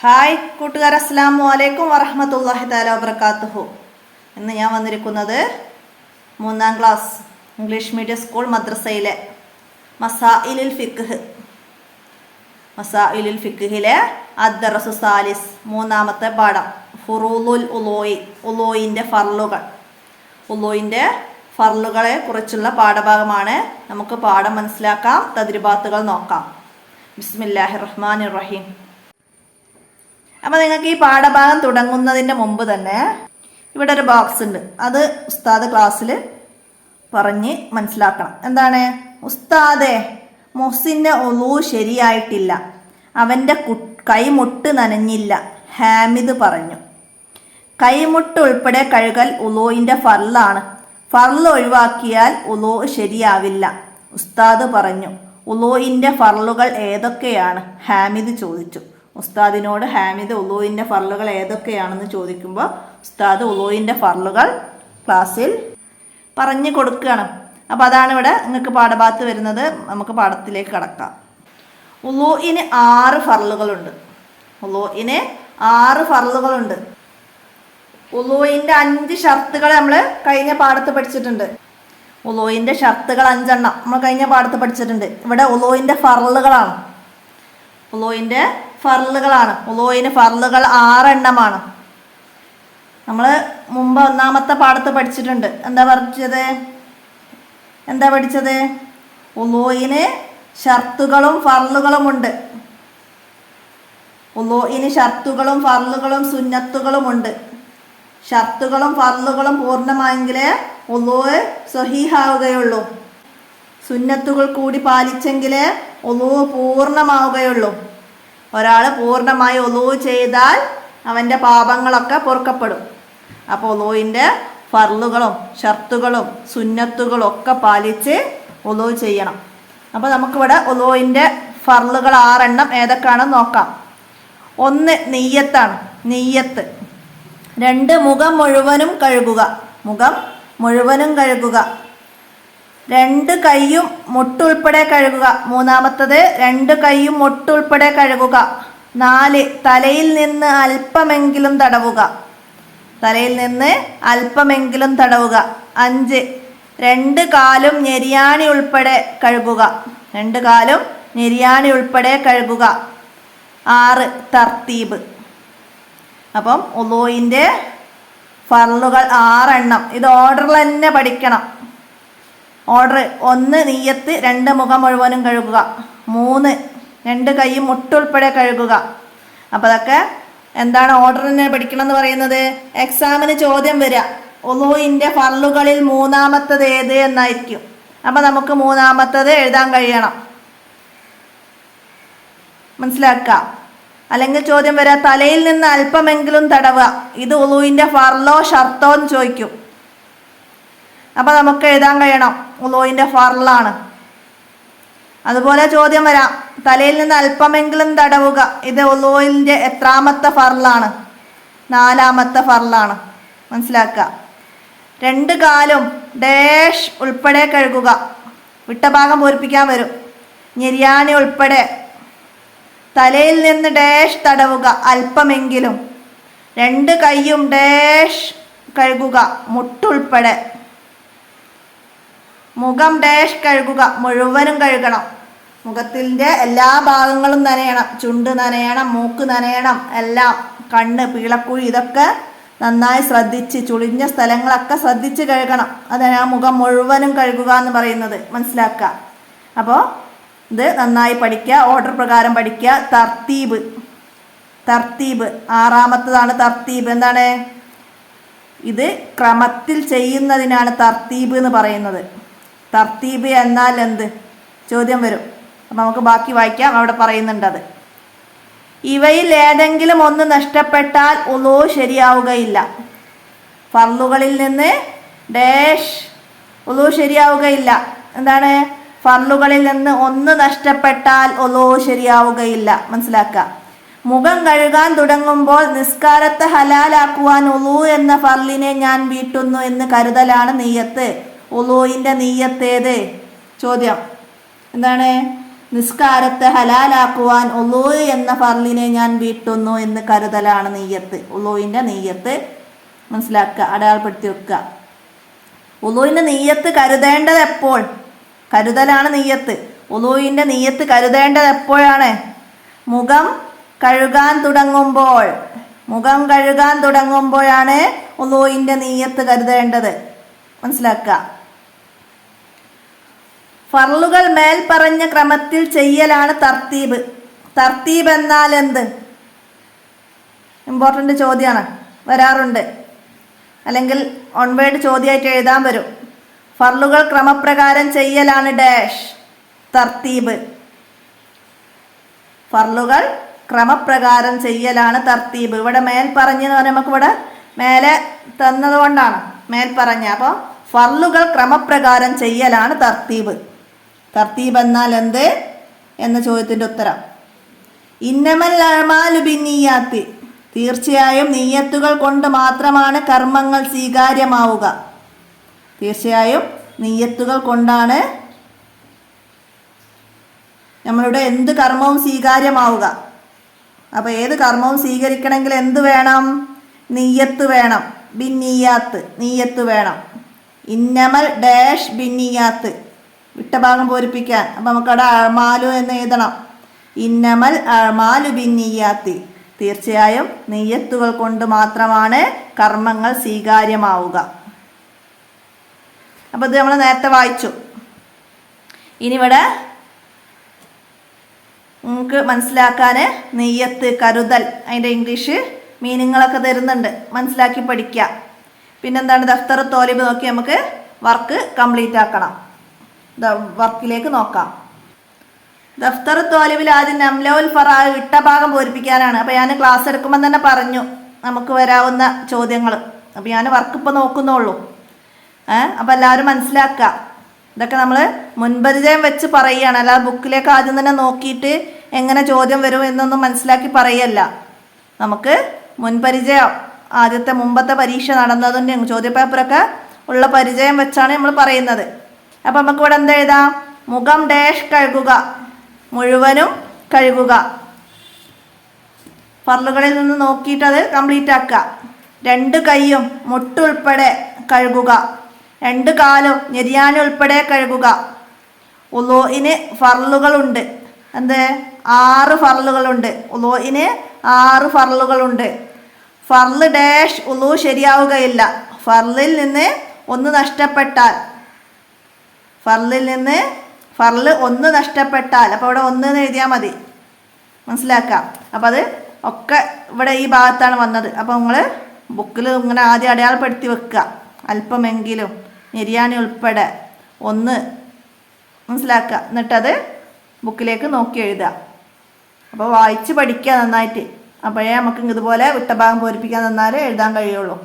Hi കൂട്ടുകാർ, അസ്സലാമു അലൈക്കും വറഹ്മത്തുള്ളാഹി തആല വബറകാതുഹു. ഇന്ന് ഞാൻ വന്നിരിക്കുന്നത് 3ാം ക്ലാസ് ഇംഗ്ലീഷ് മീഡിയം സ്കൂൾ മദ്രസയിലെ മസാഇലുൽ ഫിഖ്ഹിലെ അദ്ദറസു സാലിസ് 3ാമത്തെ പാഠം ഫുറൂലുൽ ഉളൂഇ, ഉളൂഇൻ്റെ ഫർളുകളെ കുറിച്ചുള്ള പാഠഭാഗമാണ്. നമുക്ക് പാഠം മനസ്സിലാക്കാം, തദ്രിബാത്തുകൾ നോക്കാം. ബിസ്മില്ലാഹിർ റഹ്മാനിർ റഹീം. അപ്പോൾ നിങ്ങൾക്ക് ഈ പാഠഭാഗം തുടങ്ങുന്നതിൻ്റെ മുമ്പ് തന്നെ ഇവിടെ ഒരു ബോക്സ് ഉണ്ട്. അത് ഉസ്താദ് ക്ലാസ്സിൽ പറഞ്ഞ് മനസ്സിലാക്കണം. എന്താണ്? ഉസ്താദേ, മുഹ്സിൻ്റെ ഒളൂ ശരിയായിട്ടില്ല, അവൻ്റെ കൈമുട്ട് നനഞ്ഞില്ല, ഹാമിദ് പറഞ്ഞു. കൈമുട്ട് ഉൾപ്പെടെ കഴുകൽ ഉളൂഇൻ്റെ ഫർളാണ്. ഫർള് ഒഴിവാക്കിയാൽ ഉളൂ ശരിയാവില്ല, ഉസ്താദ് പറഞ്ഞു. ഉളൂഇൻ്റെ ഫർളുകൾ ഏതൊക്കെയാണ്? ഹാമിദ് ചോദിച്ചു. ഉസ്താദിനോട് ഹാമിദ് ഉളൂഇൻ്റെ ഫർളുകൾ ഏതൊക്കെയാണെന്ന് ചോദിക്കുമ്പോൾ ഉസ്താദ് ഉളൂഇൻ്റെ ഫർളുകൾ ക്ലാസ്സിൽ പറഞ്ഞു കൊടുക്കുകയാണ്. അപ്പോൾ അതാണ് ഇവിടെ നിങ്ങൾക്ക് പാഠഭാഗത്ത് വരുന്നത്. നമുക്ക് പാഠത്തിലേക്ക് കടക്കാം. ഉളൂഇന് 6 ഫർളുകളുണ്ട്. ഉളൂഇൻ്റെ 5 ഷർത്തുകൾ നമ്മൾ കഴിഞ്ഞ പാഠത്ത് പഠിച്ചിട്ടുണ്ട്. ഉളൂഇൻ്റെ ഷർത്തുകൾ 5 എണ്ണം നമ്മൾ കഴിഞ്ഞ പാഠത്ത് പഠിച്ചിട്ടുണ്ട്. ഇവിടെ ഉളൂഇൻ്റെ ഫർളുകളാണ്. ഉളൂഇന് ഫർളുകൾ 6 എണ്ണമാണ്. നമ്മൾ മുമ്പ് 1ാമത്തെ പാഠത്ത് പഠിച്ചിട്ടുണ്ട്. എന്താ പഠിച്ചത്? ഉളൂഇന് ഷർത്തുകളും ഫർളുകളുമുണ്ട്. ഉളൂഇന് ഷർത്തുകളും ഫർളുകളും സുന്നത്തുകളുമുണ്ട്. ഷർത്തുകളും ഫർളുകളും പൂർണ്ണമായെങ്കിലേ ഉളൂ സ്വഹീഹാവുകയുള്ളൂ. സുന്നത്തുകൾ കൂടി പാലിച്ചെങ്കിലേ ഉളൂ പൂർണ്ണമാവുകയുള്ളൂ. ഒരാൾ പൂർണ്ണമായി ഉളൂ ചെയ്താൽ അവൻ്റെ പാപങ്ങളൊക്കെ പൊറുക്കപ്പെടും. അപ്പോൾ ഉളൂഇൻ്റെ ഫർളുകളും ഷർത്തുകളും സുന്നത്തുകളും ഒക്കെ പാലിച്ച് ഉളൂ ചെയ്യണം. അപ്പോൾ നമുക്കിവിടെ ഉളൂഇൻ്റെ ഫർളുകൾ 6 എണ്ണം ഏതൊക്കെയാണെന്ന് നോക്കാം. 1 നിയ്യത്താണ്. 2 മുഖം മുഴുവനും കഴുകുക. 2 കൈയും മുട്ടുൾപ്പെടെ കഴുകുക. 3ാമത്തത് 2 കൈയും മുട്ടുൾപ്പെടെ കഴുകുക. 4 തലയിൽ നിന്ന് അല്പമെങ്കിലും തടവുക. 5 2 കാലും ഞെരിയാണി ഉൾപ്പെടെ കഴുകുക. 6 തർത്തീബ്. അപ്പം ഉളൂഇൻ്റെ ഫർളുകൾ 6 എണ്ണം. ഇത് ഓർഡറിൽ തന്നെ പഠിക്കണം. ഓർഡർ: 1 നിയ്യത്ത്, 2 മുഖം മുഴുവനും കഴുകുക, 3 2 കൈയും മുട്ടുൾപ്പെടെ കഴുകുക. അപ്പോൾ അതൊക്കെ എന്താണ് ഓർഡറിനെ പഠിക്കണം എന്ന് പറയുന്നത്? എക്സാമിന് ചോദ്യം വരിക ഉളൂഇൻ്റെ ഫർളുകളിൽ 3ാമത്തത് ഏത് എന്നായിരിക്കും. അപ്പോൾ നമുക്ക് 3ാമത്തത് എഴുതാൻ കഴിയണം, മനസ്സിലാക്കുക. അല്ലെങ്കിൽ ചോദ്യം വരിക തലയിൽ നിന്ന് അല്പമെങ്കിലും തടവുക. ഇത് ഉളൂഇൻ്റെ ഫർളോ ഷർത്തോ എന്ന് ചോദിക്കും. അപ്പോൾ നമുക്ക് എഴുതാൻ കഴിയണം ഉളൂഇൻ്റെ ഫർളാണ്. അതുപോലെ ചോദ്യം വരാം തലയിൽ നിന്ന് അല്പമെങ്കിലും തടവുക. ഇത് ഉളൂഇൻ്റെ എത്രാമത്തെ ഫർളാണ്? 4ാമത്തെ ഫർളാണ്, മനസ്സിലാക്കുക. 2 കാലും ഡാഷ് ഉൾപ്പെടെ കഴുകുക. വിട്ട ഭാഗം പൂരിപ്പിക്കാൻ വരും. ഞെരിയാണി ഉൾപ്പെടെ. തലയിൽ നിന്ന് ഡാഷ് തടവുക, അല്പമെങ്കിലും. 2 കൈയും ഡാഷ് കഴുകുക, മുട്ടുൾപ്പെടെ. മുഖം ഡാഷ് കഴുകുക, മുഴുവനും കഴുകണം. മുഖത്തിൻ്റെ എല്ലാ ഭാഗങ്ങളും നനയണം. ചുണ്ട് നനയണം, മൂക്ക് നനയണം, എല്ലാം. കണ്ണ്, പീളക്കുഴി, ഇതൊക്കെ നന്നായി ശ്രദ്ധിച്ച്, ചുളിഞ്ഞ സ്ഥലങ്ങളൊക്കെ ശ്രദ്ധിച്ച് കഴുകണം. അതാണ് ആ മുഖം മുഴുവനും കഴുകുക എന്ന് പറയുന്നത്, മനസ്സിലാക്കുക. അപ്പോൾ ഇത് നന്നായി പഠിക്കുക, ഓർഡർ പ്രകാരം പഠിക്കുക. തർത്തീബ് 6ാമത്തതാണ് തർത്തീബ്. എന്താണ്? ഇത് ക്രമത്തിൽ ചെയ്യുന്നതിനാണ് തർത്തീബ് എന്ന് പറയുന്നത്. തർത്തീബ് എന്നാൽ എന്ത്? ചോദ്യം വരും. അപ്പം നമുക്ക് ബാക്കി വായിക്കാം, അവിടെ പറയുന്നുണ്ട് അത്. ഇവയിൽ ഏതെങ്കിലും ഒന്ന് നഷ്ടപ്പെട്ടാൽ ഉളൂ ശരിയാവുകയില്ല. ഫർളുകളിൽ നിന്ന് ഡാഷ് ഉളൂ ശരിയാവുകയില്ല. എന്താണ്? ഫർളുകളിൽ നിന്ന് ഒന്ന് നഷ്ടപ്പെട്ടാൽ ഉളൂ ശരിയാവുകയില്ല, മനസ്സിലാക്കുക. മുഖം കഴുകാൻ തുടങ്ങുമ്പോൾ നിസ്കാരത്തെ ഹലാലാക്കുവാൻ ഉളൂ എന്ന ഫർളിനെ ഞാൻ വീട്ടുന്നു എന്ന് കരുതലാണ് നിയ്യത്ത്. ഉളൂഇൻ്റെ നിയ്യത്ത് ഏത്? ചോദ്യം എന്താണ്? നിസ്കാരത്തെ ഹലാലാക്കുവാൻ ഉളൂ എന്ന ഫർളിനെ ഞാൻ വീട്ടുന്നു എന്ന് കരുതലാണ് നെയ്യത്ത്. ഉളൂവിൻ്റെ നെയ്യത്ത് മനസ്സിലാക്കുക, അടയാളപ്പെടുത്തി വെക്കുക. ഉളൂവിൻ്റെ നെയ്യത്ത് കരുതേണ്ടത് എപ്പോൾ? കരുതലാണ് നെയ്യത്ത്. ഉളൂവിൻ്റെ നെയ്യത്ത് കരുതേണ്ടത് എപ്പോഴാണ്? മുഖം കഴുകാൻ തുടങ്ങുമ്പോൾ. മുഖം കഴുകാൻ തുടങ്ങുമ്പോഴാണ് ഉളൂവിൻ്റെ നെയ്യത്ത് കരുതേണ്ടത്. മനസ്സിലാക്കുക. ഫർളുകൾ മേൽ പറഞ്ഞ ക്രമത്തിൽ ചെയ്യലാണ് തർത്തീബ്. തർത്തീബ് എന്നാൽ എന്ത്? ഇമ്പോർട്ടൻ്റ് ചോദ്യമാണ്, വരാറുണ്ട്. അല്ലെങ്കിൽ ഓൺവേഡ് ചോദ്യമായിട്ട് എഴുതാൻ വരും. ഫർളുകൾ ക്രമപ്രകാരം ചെയ്യലാണ് ഡാഷ് തർത്തീബ്. ഫർളുകൾ ക്രമപ്രകാരം ചെയ്യലാണ് തർത്തീബ്. ഇവിടെ മേൽ പറഞ്ഞെന്ന് പറഞ്ഞാൽ നമുക്ക് ഇവിടെ മേലെ തന്നത് കൊണ്ടാണ് മേൽ പറഞ്ഞ. അപ്പോൾ ഫർളുകൾ ക്രമപ്രകാരം ചെയ്യലാണ് തർത്തീബ്. തർത്തീബ് എന്നാൽ എന്ത് എന്ന ചോദ്യത്തിൻ്റെ ഉത്തരം ഇന്നമൽ അഅ്മാലു ബിന്നിയ്യാത്തി. തീർച്ചയായും നിയ്യത്തുകൾ കൊണ്ട് മാത്രമാണ് കർമ്മങ്ങൾ സ്വീകാര്യമാവുക. തീർച്ചയായും നിയ്യത്തുകൾ കൊണ്ടാണ് നമ്മളുടെ എന്ത് കർമ്മവും സ്വീകാര്യമാവുക. അപ്പോൾ ഏത് കർമ്മവും സ്വീകരിക്കണമെങ്കിൽ എന്ത് വേണം? നിയ്യത്ത് വേണം. ബിന്നിയ്യാത്ത്, നിയ്യത്ത് വേണം. ഇന്നമൽ ഡാഷ് ബിന്നിയ്യാത്ത്, വിട്ട ഭാഗം പൂരിപ്പിക്കാൻ. അപ്പം നമുക്കവിടെ അഅ്മാലു എന്ന് എഴുതണം. ഇന്നമൽ അഅ്മാലു ബിന്നിയ്യാത്തി. തീർച്ചയായും നിയ്യത്തുകൾ കൊണ്ട് മാത്രമാണ് കർമ്മങ്ങൾ സ്വീകാര്യമാവുക. അപ്പോൾ ഇത് നമ്മൾ നേരത്തെ വായിച്ചു. ഇനി ഇവിടെ നിങ്ങൾക്ക് മനസ്സിലാക്കാൻ നിയ്യത്ത്, കരുതൽ, അതിൻ്റെ ഇംഗ്ലീഷ് മീനിങ്ങളൊക്കെ തരുന്നുണ്ട്, മനസ്സിലാക്കി പഠിക്കുക. പിന്നെന്താണ്? ദഫ്തർ തോലിബ് നോക്കി നമുക്ക് വർക്ക് കംപ്ലീറ്റ് ആക്കണം. വർക്കിലേക്ക് നോക്കാം. ദഫ്തർ തോലിബിൽ ആദ്യം നംലൗൽ ഫറാ ഇട്ട ഭാഗം പൂരിപ്പിക്കാനാണ്. അപ്പോൾ ഞാൻ ക്ലാസ് എടുക്കുമ്പോൾ തന്നെ പറഞ്ഞു നമുക്ക് വരാവുന്ന ചോദ്യങ്ങൾ. അപ്പോൾ ഞാൻ വർക്ക് ഇപ്പോൾ നോക്കുന്നുള്ളൂ. അപ്പോൾ എല്ലാവരും മനസ്സിലാക്കുക. ഇതൊക്കെ നമ്മൾ മുൻപരിചയം വെച്ച് പറയുകയാണ്, അല്ലാതെ ബുക്കിലേക്ക് ആദ്യം തന്നെ നോക്കിയിട്ട് എങ്ങനെ ചോദ്യം വരും എന്നൊന്നും മനസ്സിലാക്കി പറയല്ല. നമുക്ക് മുൻപരിചയം, ആദ്യത്തെ മുമ്പത്തെ പരീക്ഷ നടന്നതിൻ്റെ ചോദ്യപേപ്പറൊക്കെ ഉള്ള പരിചയം വെച്ചാണ് നമ്മൾ പറയുന്നത്. അപ്പം നമുക്ക് ഇവിടെ എന്താ എഴുതാം? മുഖം ഡാഷ് കഴുകുക, മുഴുവനും കഴുകുക. ഫർളുകളിൽ നിന്ന് നോക്കിയിട്ട് അത് കംപ്ലീറ്റ് ആക്കുക. 2 കൈയും മുട്ടുൾപ്പെടെ കഴുകുക. 2 കാലും ഞെരിയാണി ഉൾപ്പെടെ കഴുകുക. ഉളൂഇന് ഫർളുകളുണ്ട്. എന്ത്? 6 ഫർളുകളുണ്ട്. ഉളൂഇന് 6 ഫർളുകളുണ്ട്. ഫർള് ഡാഷ് ഉളൂ ശരിയാവുകയില്ല. ഫർളിൽ നിന്ന് ഒന്ന് നഷ്ടപ്പെട്ടാൽ, ഫർള് ഒന്ന് നഷ്ടപ്പെട്ടാൽ, അപ്പോൾ ഇവിടെ 1 എന്ന് എഴുതിയാൽ മതി. മനസ്സിലാക്കാം. അപ്പോൾ അത് ഒക്കെ ഇവിടെ ഈ ഭാഗത്താണ് വന്നത്. അപ്പോൾ നിങ്ങൾ ബുക്കിൽ ഇങ്ങനെ ആദ്യം അടയാളപ്പെടുത്തി വെക്കുക. അല്പമെങ്കിലും ഞെരിയാണി ഉൾപ്പെടെ 1 മനസ്സിലാക്കുക. എന്നിട്ടത് ബുക്കിലേക്ക് നോക്കി എഴുതുക. അപ്പോൾ വായിച്ച് പഠിക്കുക നന്നായിട്ട്. അപ്പോഴേ നമുക്ക് ഇതുപോലെ വിട്ടഭാഗം പൂരിപ്പിക്കാൻ തന്നാലേ എഴുതാൻ കഴിയുള്ളൂ.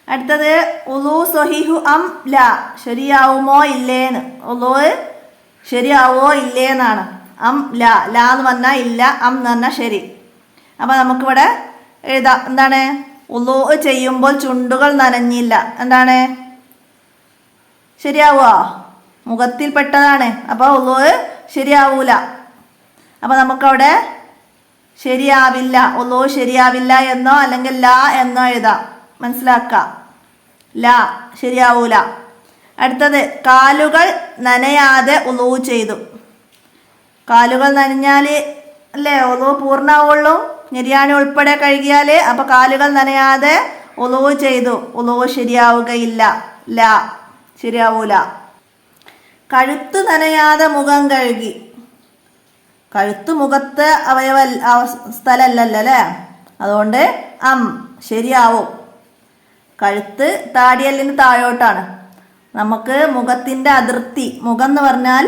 അടുത്തത് ഉളൂ സ്വഹീഹു അം ലാ, ശരിയാവുമോ ഇല്ലേന്ന്. ഉളൂ ശരിയാവോ ഇല്ലേന്നാണ്. അം ലാ, ലാ എന്ന് പറഞ്ഞാൽ ഇല്ല, അം എന്ന് പറഞ്ഞാൽ ശരി. അപ്പോൾ നമുക്കിവിടെ എഴുതാം. എന്താണ്? ഉളൂ ചെയ്യുമ്പോൾ ചുണ്ടുകൾ നനഞ്ഞില്ല. എന്താണ്? ശരിയാവുക? മുഖത്തിൽ പെട്ടതാണ്. അപ്പോൾ ഉളൂ ശരിയാവൂല. അപ്പോൾ നമുക്കവിടെ ശരിയാവില്ല, ഉളൂ ശരിയാവില്ല എന്നോ അല്ലെങ്കിൽ ലാ എന്നോ എഴുതാം. മനസ്സിലാക്കുക. ലാ ശരിയാവൂല. അടുത്തത് കാലുകൾ നനയാതെ ഉളൂ ചെയ്തു. കാലുകൾ നനഞ്ഞാൽ അല്ലേ ഉളൂ പൂർണ്ണമാവുള്ളൂ. ഞെരിയാണി ഉൾപ്പെടെ കഴുകിയാൽ. അപ്പോൾ കാലുകൾ നനയാതെ ഉളൂ ചെയ്തു. ഉളൂ ശരിയാവുകയില്ല. ലാ ശരിയാവൂല. കഴുത്ത് നനയാതെ മുഖം കഴുകി. കഴുത്ത് മുഖത്ത് അവയവ സ്ഥലമല്ലല്ലോ അല്ലേ, അതുകൊണ്ട് അം ശരിയാവും. കഴുത്ത് താടിയല്ലിന് താഴോട്ടാണ്. നമുക്ക് മുഖത്തിൻ്റെ അതിർത്തി, മുഖം എന്ന് പറഞ്ഞാൽ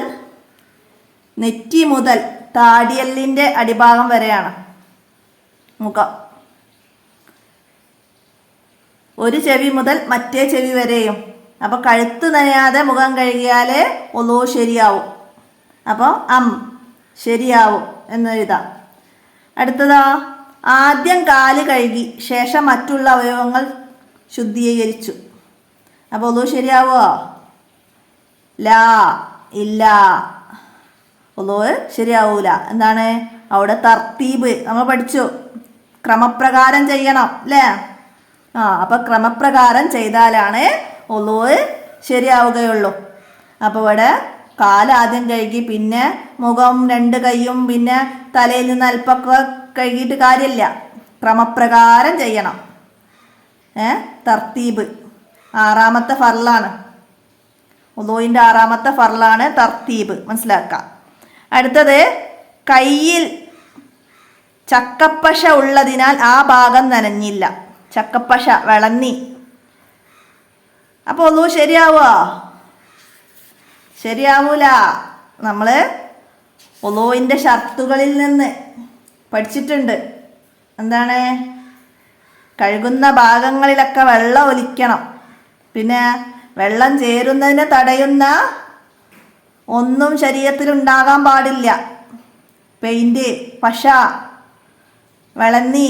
നെറ്റി മുതൽ താടിയല്ലിൻ്റെ അടിഭാഗം വരെയാണ് മുഖം. ഒരു ചെവി മുതൽ മറ്റേ ചെവി വരെയും. അപ്പോൾ കഴുത്ത് നനയാതെ മുഖം കഴുകിയാൽ ഉളൂ ശരിയാവും. അപ്പോൾ അം ശരിയാവും എന്ന് എഴുതാം. അടുത്തതോ ആദ്യം കാല് കഴുകി ശേഷം മറ്റുള്ള അവയവങ്ങൾ ശുദ്ധീകരിച്ചു. അപ്പോൾ ഉളൂ ശരിയാവോ? ലാ ഇല്ല. ഒലു ശരിയാവൂല. എന്താണ് അവിടെ തർത്തീബ് നമ്മൾ പഠിച്ചു, ക്രമപ്രകാരം ചെയ്യണം അല്ലേ? അപ്പം ക്രമപ്രകാരം ചെയ്താലാണ് ഒലു ശരിയാവുകയുള്ളൂ. അപ്പോൾ ഇവിടെ കാലാദ്യം കഴുകി പിന്നെ മുഖം 2 കൈയും പിന്നെ തലയിൽ നിന്ന് അല്പമൊക്കെ കഴുകിയിട്ട് കാര്യമില്ല, ക്രമപ്രകാരം ചെയ്യണം. തർത്തീബ് 6ാമത്തെ ഫർളാണ്, ഉളൂഇൻ്റെ 6ാമത്തെ ഫർളാണ് തർത്തീബ്, മനസ്സിലാക്കാം. അടുത്തത് കയ്യിൽ ചക്കപ്പശ ഉള്ളതിനാൽ ആ ഭാഗം നനഞ്ഞില്ല. ചക്കപ്പശ വിളന്നി. അപ്പോൾ ഒലു ശരിയാവുമോ? ശരിയാവൂല. നമ്മൾ ഒലൂഇൻ്റെ ഷർത്തുകളിൽ നിന്ന് പഠിച്ചിട്ടുണ്ട്. എന്താണ്? കഴുകുന്ന ഭാഗങ്ങളിലൊക്കെ വെള്ളം ഒലിക്കണം. പിന്നെ വെള്ളം ചേരുന്നതിനെ തടയുന്ന ഒന്നും ശരീരത്തിൽ ഉണ്ടാകാൻ പാടില്ല. പെയിൻറ്, പശ, വിളന്നി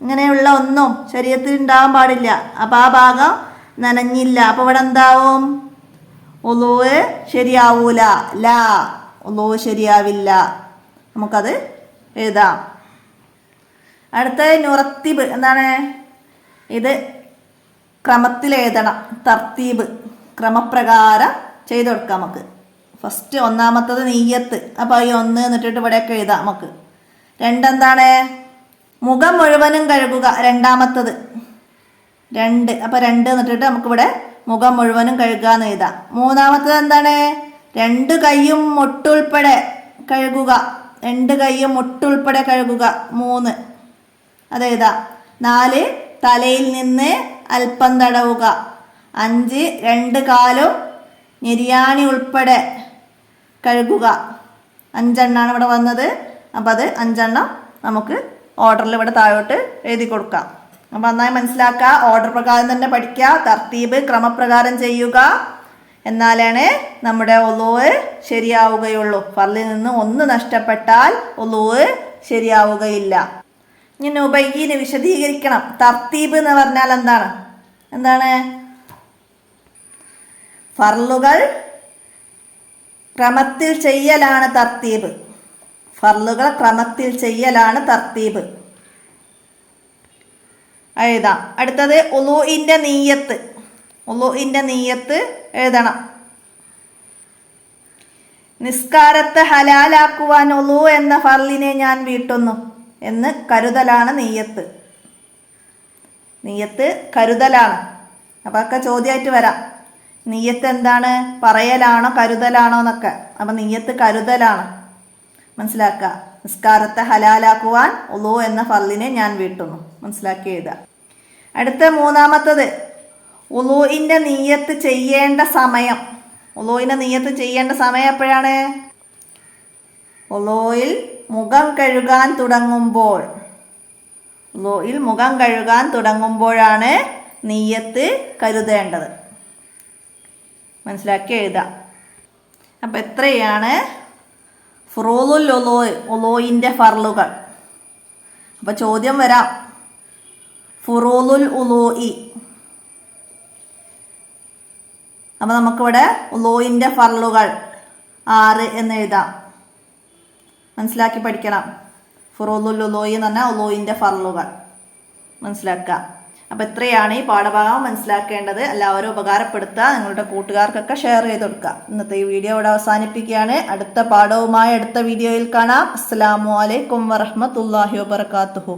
ഇങ്ങനെയുള്ള ഒന്നും ശരീരത്തിൽ ഉണ്ടാകാൻ പാടില്ല. അപ്പം ആ ഭാഗം നനഞ്ഞില്ല. അപ്പോൾ ഇവിടെ എന്താവും? ഒലു ശരിയാവൂല. ലാ, ഒലു ശരിയാവില്ല. നമുക്കത് എഴുതാം. അടുത്ത നുറത്തിബ്. എന്താണ് ഇത്? ക്രമത്തിൽ എഴുതണം. തർത്തീബ് ക്രമപ്രകാരം ചെയ്ത് കൊടുക്കാം നമുക്ക്. ഫസ്റ്റ് 1ാമത്തത് നിയ്യത്ത്. അപ്പോൾ ഈ 1 എന്നിട്ടിട്ട് ഇവിടെയൊക്കെ എഴുതാം നമുക്ക്. 2 എന്താണ്? മുഖം മുഴുവനും കഴുകുക. 2ാമത്തത് 2. അപ്പോൾ 2 എന്നിട്ടിട്ട് നമുക്കിവിടെ മുഖം മുഴുവനും കഴുകുക എന്ന് എഴുതാം. 3ാമത്തത് എന്താണ്? 2 കൈയും മുട്ടുൾപ്പെടെ കഴുകുക. 2 കൈയും മുട്ടുൾപ്പെടെ കഴുകുക. 3 അതെഴുതാം. 4 തലയിൽ നിന്ന് അല്പം തടവുക. 5 2 കാലും ഞെരിയാണി ഉൾപ്പെടെ കഴുകുക. 5 എണ്ണമാണ് ഇവിടെ വന്നത്. അപ്പം അത് 5 എണ്ണം നമുക്ക് ഓർഡറിൽ ഇവിടെ താഴോട്ട് എഴുതി കൊടുക്കാം. അപ്പം നന്നായി മനസ്സിലാക്കുക. ഓർഡർ പ്രകാരം തന്നെ പഠിക്കുക. തർത്തീബ് ക്രമപ്രകാരം ചെയ്യുക. എന്നാലാണ് നമ്മുടെ ഒലു ശരിയാവുകയുള്ളൂ. ഫർളിൽ നിന്ന് 1 നഷ്ടപ്പെട്ടാൽ ഒലു ശരിയാവുകയില്ല. ഇനി ഉബയ്യീന് വിശദീകരിക്കണം. തർത്തീബ് എന്ന് പറഞ്ഞാൽ എന്താണ്? എന്താണ്? ഫർളുകൾ ക്രമത്തിൽ ചെയ്യലാണ് തർത്തീബ്. ഫർളുകൾ ക്രമത്തിൽ ചെയ്യലാണ് തർത്തീബ്. എഴുതാം. അടുത്തത് ഉളൂഇൻ്റെ നിയ്യത്ത്. ഉളൂഇൻ്റെ നിയ്യത്ത് എഴുതണം. നിസ്കാരത്തെ ഹലാലാക്കുവാൻ ഉളൂ എന്ന ഫർളിനെ ഞാൻ വീട്ടുന്നു എന്ന് കരുതലാണ് നിയ്യത്ത്. നിയ്യത്ത് കരുതലാണ്. അപ്പം ഒക്കെ ചോദ്യമായിട്ട് വരാം. നിയ്യത്ത് എന്താണ്? പറയലാണോ കരുതലാണോ എന്നൊക്കെ. അപ്പം നിയ്യത്ത് കരുതലാണ്, മനസ്സിലാക്കുക. നിസ്കാരത്തെ ഹലാലാക്കുവാൻ ഉളൂ എന്ന ഫർളിനെ ഞാൻ വീട്ടുന്നു, മനസ്സിലാക്കി എഴുതുക. അടുത്ത 3ാമത്തത് ഉളൂഇൻ്റെ നിയ്യത്ത് ചെയ്യേണ്ട സമയം. ഉളൂഇൻ്റെ നിയ്യത്ത് ചെയ്യേണ്ട സമയം എപ്പോഴാണ്? ഉളൂഇൽ മുഖം കഴുകാൻ തുടങ്ങുമ്പോൾ. ഉളൂഇൽ മുഖം കഴുകാൻ തുടങ്ങുമ്പോഴാണ് നിയ്യത്ത് കരുതേണ്ടത്, മനസ്സിലാക്കി എഴുതാം. അപ്പം എത്രയാണ് ഫുറൂലുൽ ഉളൂ, ഉളൂഇൻ്റെ ഫർളുകൾ. അപ്പം ചോദ്യം വരാം. ഫുറൂലുൽ ഉളൂഇ. അപ്പം നമുക്കിവിടെ ഉളൂഇൻ്റെ ഫർളുകൾ 6 എന്ന് എഴുതാം. മനസ്സിലാക്കി പഠിക്കണം. ഫുറൂലുൽ ഉളൂഇ എന്ന് പറഞ്ഞാൽ ഉളൂഇൻ്റെ ഫർളുകൾ, മനസ്സിലാക്കുക. അപ്പം ഇത്രയാണ് ഈ പാഠഭാഗം മനസ്സിലാക്കേണ്ടത്. എല്ലാവരും ഉപകാരപ്പെടുത്തുക. നിങ്ങളുടെ കൂട്ടുകാർക്കൊക്കെ ഷെയർ ചെയ്ത് കൊടുക്കുക. ഇന്നത്തെ ഈ വീഡിയോ ഇവിടെ അവസാനിപ്പിക്കുകയാണ്. അടുത്ത പാഠവുമായി അടുത്ത വീഡിയോയിൽ കാണാം. അസ്സലാമു അലൈക്കും വറഹ്മത്തുള്ളാഹി വബറകാതുഹു.